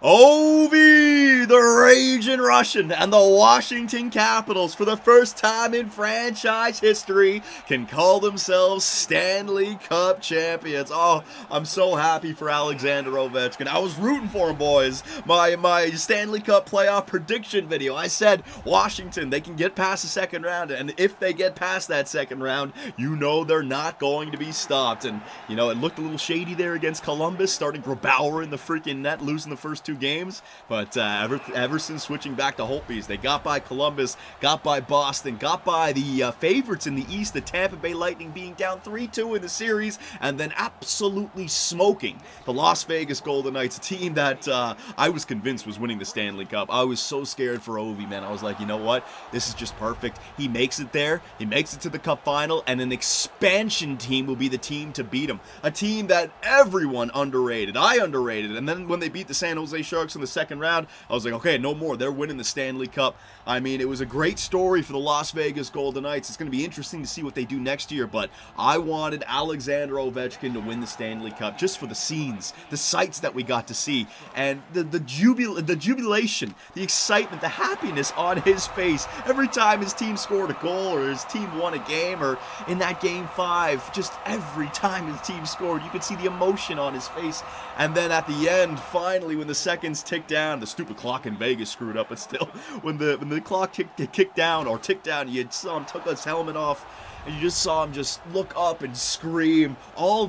Ovi, the Raging Russian, and the Washington Capitals, for the first time in franchise history, can call themselves Stanley Cup champions. Oh, I'm so happy for Alexander Ovechkin. I was rooting for him, boys. My Stanley Cup playoff prediction video, I said Washington, they can get past the second round, and if they get past that second round, you know they're not going to be stopped. And, you know, it looked a little shady there against Columbus, starting Grabauer in the freaking net, losing the first two games, but ever since switching back to Holtby's, they got by Columbus, got by Boston, got by the favorites in the East, the Tampa Bay Lightning, being down 3-2 in the series, and then absolutely smoking the Las Vegas Golden Knights, a team that I was convinced was winning the Stanley Cup. I was so scared for Ovi, man. I was like, you know what? This is just perfect. He makes it there. He makes it to the Cup final, and an expansion team will be the team to beat him. A team that everyone underrated. I underrated. And then when they beat the San Jose Sharks in the second round, I was like, okay, no more. They're winning the Stanley Cup. I mean, it was a great story for the Las Vegas Golden Knights. It's going to be interesting to see what they do next year, but I wanted Alexander Ovechkin to win the Stanley Cup just for the scenes, the sights that we got to see, and the jubilation, the excitement, the happiness on his face every time his team scored a goal or his team won a game, or in that Game 5, just every time his team scored, you could see the emotion on his face. And then at the end, finally, when the seconds ticked down, the stupid clock in Vegas screwed up, but still, when the clock ticked down, you saw him took his helmet off, and you just saw him just look up and scream. All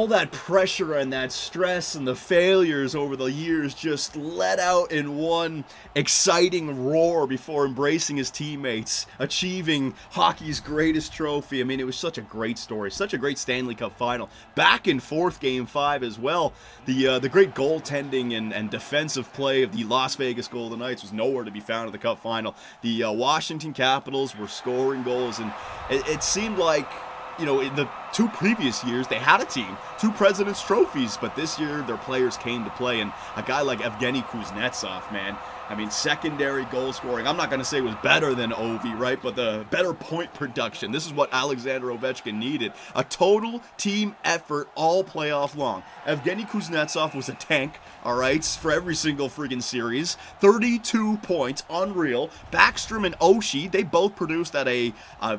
that pressure and that stress and the failures over the years just let out in one exciting roar before embracing his teammates, achieving hockey's greatest trophy. I mean, it was such a great story, such a great Stanley Cup final. Back and forth Game 5 as well. The great goaltending and defensive play of the Las Vegas Golden Knights was nowhere to be found in the Cup final. The Washington Capitals were scoring goals, and it seemed like, you know, in the two previous years, they had a team, 2 President's Trophies, but this year their players came to play, and a guy like Evgeny Kuznetsov, man, I mean, secondary goal scoring, I'm not going to say it was better than Ovi, right, but the better point production. This is what Alexander Ovechkin needed. A total team effort all playoff long. Evgeny Kuznetsov was a tank, all right, for every single friggin' series. 32 points, unreal. Backstrom and Oshie, they both produced at a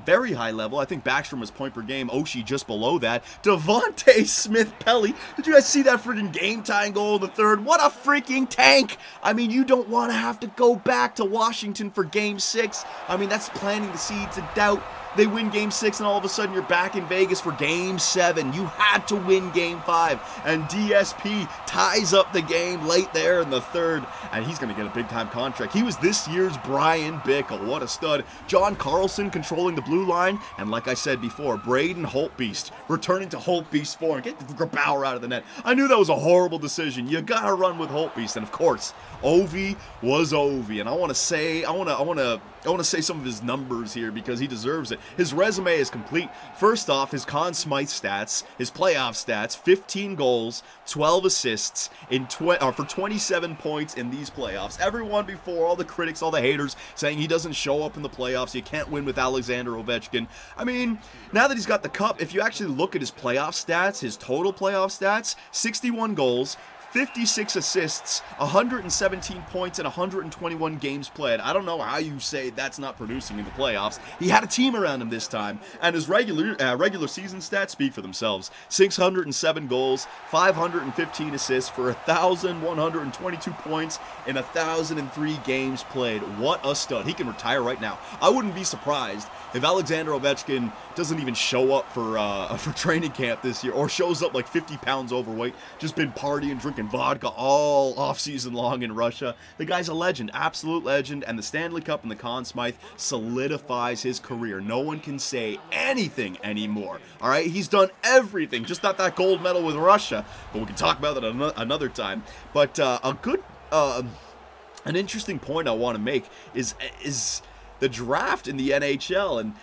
very high level. I think Backstrom was point per game, Oshie just below that. Devontae Smith-Pelly, did you guys see that friggin' game-tying goal in the third? What a freaking tank! I mean, you don't want to have to go back to Washington for Game 6. I mean, that's planting the seeds of doubt. They win Game 6, and all of a sudden you're back in Vegas for Game 7. You had to win Game 5, and DSP ties up the game late there in the third, and he's going to get a big-time contract. He was this year's Brian Bickle. What a stud. John Carlson controlling the blue line, and like I said before, Braden Holtbeast returning to Holtbeast form. Get Grabauer out of the net. I knew that was a horrible decision. You got to run with Holtbeast, and of course, Ovi was Ovi, and I want to say some of his numbers here because he deserves it. His resume is complete. First off, his Conn Smythe stats, his playoff stats: 15 goals, 12 assists for 27 points in these playoffs. Everyone before, all the critics, all the haters, saying he doesn't show up in the playoffs, you can't win with Alexander Ovechkin. I mean, now that he's got the cup, if you actually look at his playoff stats, his total playoff stats, 61 goals, 56 assists, 117 points, and 121 games played. I don't know how you say that's not producing in the playoffs. He had a team around him this time, and his regular season stats speak for themselves. 607 goals, 515 assists for 1,122 points in 1,003 games played. What a stud. He can retire right now. I wouldn't be surprised if Alexander Ovechkin doesn't even show up for training camp this year, or shows up like 50 pounds overweight, just been partying, drinking vodka all offseason long in Russia. The guy's a legend, absolute legend, and the Stanley Cup and the Conn Smythe solidifies his career. No one can say anything anymore. All right, he's done everything, just not that gold medal with Russia, but we can talk about that another time. But an interesting point I want to make is the draft in the NHL. And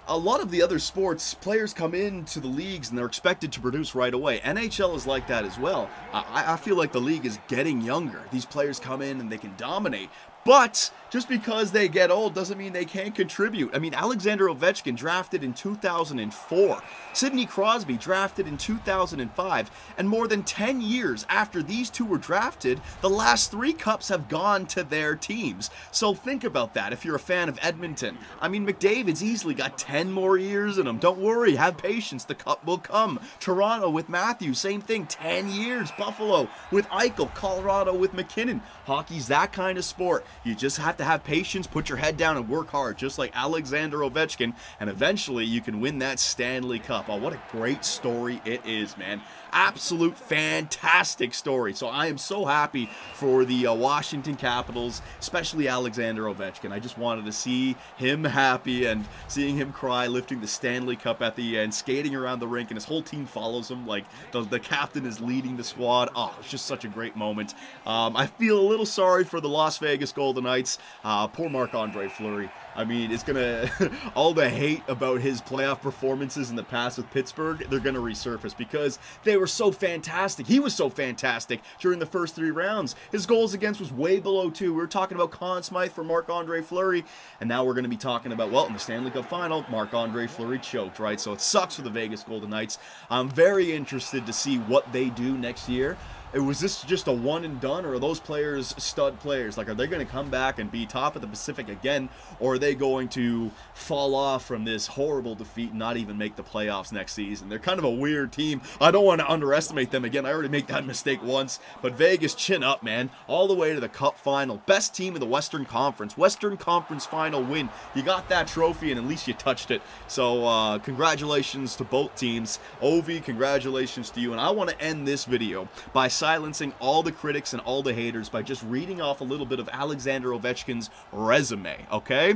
a lot of the other sports, players come into the leagues and they're expected to produce right away. NHL is like that as well. I feel like the league is getting younger. These players come in and they can dominate, But just because they get old doesn't mean they can't contribute. I mean, Alexander Ovechkin drafted in 2004. Sidney Crosby drafted in 2005. And more than 10 years after these two were drafted, the last 3 cups have gone to their teams. So think about that if you're a fan of Edmonton. I mean, McDavid's easily got 10 more years in him. Don't worry, have patience, the cup will come. Toronto with Matthews, same thing, 10 years. Buffalo with Eichel, Colorado with McKinnon. Hockey's that kind of sport. You just have to have patience, put your head down and work hard, just like Alexander Ovechkin, and eventually you can win that Stanley Cup. Oh, what a great story it is, man. Absolute fantastic story. So I am so happy for the Washington Capitals, especially Alexander Ovechkin. I just wanted to see him happy and seeing him cry, lifting the Stanley Cup at the end, skating around the rink, and his whole team follows him like the captain is leading the squad. Oh, it's just such a great moment. I feel a little sorry for the Las Vegas Golden Knights. Poor Marc-Andre Fleury. I mean, it's gonna all the hate about his playoff performances in the past with Pittsburgh, they're gonna resurface because they were so fantastic. He was so fantastic during the first 3 rounds. His goals against was way below 2. We were talking about Conn Smythe for Marc-Andre Fleury, and now we're gonna be talking about, well, in the Stanley Cup Final, Marc-Andre Fleury choked, right? So it sucks for the Vegas Golden Knights. I'm very interested to see what they do next year. Was this just a one and done, or are those players stud players? Like, are they going to come back and be top of the Pacific again, or are they going to fall off from this horrible defeat and not even make the playoffs next season? They're kind of a weird team. I don't want to underestimate them again. I already made that mistake once, but Vegas, chin up, man. All the way to the Cup Final. Best team in the Western Conference. Western Conference Final win. You got that trophy, and at least you touched it. So, congratulations to both teams. Ovi, congratulations to you. And I want to end this video by silencing all the critics and all the haters by just reading off a little bit of Alexander Ovechkin's resume, okay?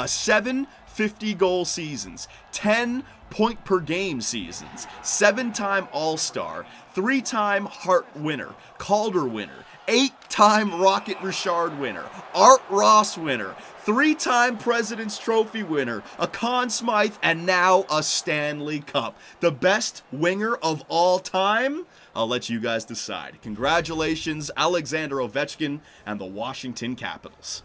7 50-goal seasons, 10 point-per-game seasons, 7-time All-Star, 3-time Hart winner, Calder winner, 8-time Rocket Richard winner, Art Ross winner, 3-time President's Trophy winner, a Conn Smythe, and now a Stanley Cup. The best winger of all time? I'll let you guys decide. Congratulations, Alexander Ovechkin and the Washington Capitals.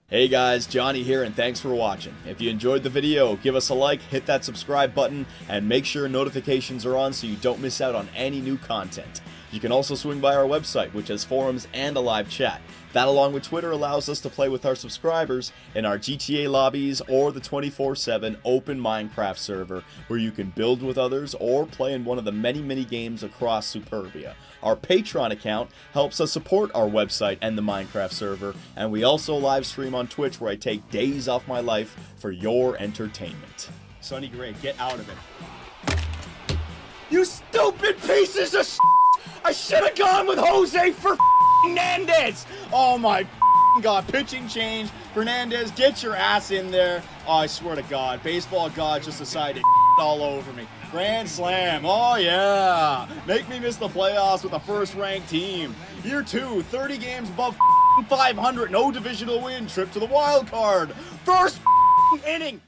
Hey guys, Johnny here, and thanks for watching. If you enjoyed the video, give us a like, hit that subscribe button, and make sure notifications are on so you don't miss out on any new content. You can also swing by our website, which has forums and a live chat. That, along with Twitter, allows us to play with our subscribers in our GTA lobbies or the 24/7 open Minecraft server, where you can build with others or play in one of the many games across Superbia. Our Patreon account helps us support our website and the Minecraft server, and we also live stream on Twitch, where I take days off my life for your entertainment. Sonny Gray, get out of it. You stupid pieces of shit! I should have gone with Jose for Fernandez! Oh my God, pitching change. Fernandez, get your ass in there. Oh, I swear to God, baseball God just decided to all over me. Grand slam, oh yeah. Make me miss the playoffs with a first-ranked team. Year 2, 30 games above 500, no divisional win, trip to the wild card. First inning.